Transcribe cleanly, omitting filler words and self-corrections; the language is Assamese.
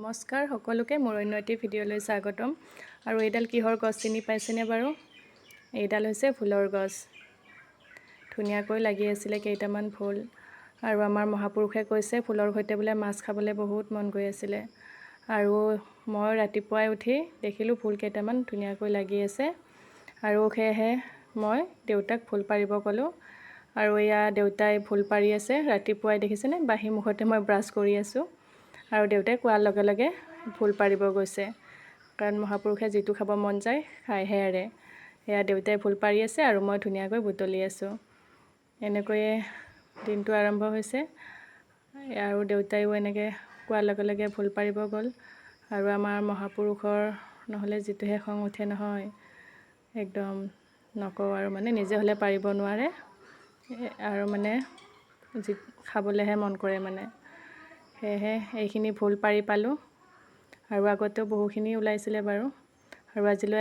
নমস্কাৰ সকলোকে মোৰ অন্য এটি ভিডিঅ'লৈ স্বাগতম। আৰু এইডাল কিহৰ গছ চিনি পাইছেনে বাৰু? এইডাল হৈছে ফুলৰ গছ। ধুনীয়াকৈ লাগি আছিলে কেইটামান ফুল। আৰু আমাৰ মহাপুৰুষে কৈছে ফুলৰ সৈতে বোলে মাছ খাবলৈ বহুত মন গৈ আছিলে। আৰু মই ৰাতিপুৱাই উঠি দেখিলোঁ ফুল কেইটামান ধুনীয়াকৈ লাগি আছে। আৰু সেয়েহে মই দেউতাক ফুল পাৰিব ক'লোঁ। আৰু এয়া দেউতাই ফুল পাৰি আছে। ৰাতিপুৱাই দেখিছেনে বাঁহী মুখতে মই ব্ৰাছ কৰি আছোঁ। আৰু দেউতাই কোৱাৰ লগে লগে ফুল পাৰিব গৈছে, কাৰণ মহাপুৰুষে যিটো খাব মন যায় খাইহে এৰে। এয়া দেউতাই ফুল পাৰি আছে আৰু মই ধুনীয়াকৈ বুটলি আছোঁ। এনেকৈয়ে দিনটো আৰম্ভ হৈছে। আৰু দেউতাইও এনেকৈ কোৱাৰ লগে লগে ফুল পাৰিব গ'ল। আৰু আমাৰ মহাপুৰুষৰ নহ'লে যিটোহে খং উঠে নহয়, একদম নকওঁ আৰু মানে নিজে হ'লে পাৰিব নোৱাৰে আৰু মানে খাবলৈহে মন কৰে মানে। সেয়েহে এইখিনি ফুল পাৰি পালোঁ। আৰু আগতেও বহুখিনি ওলাইছিলে বাৰু। আৰু আজিলৈ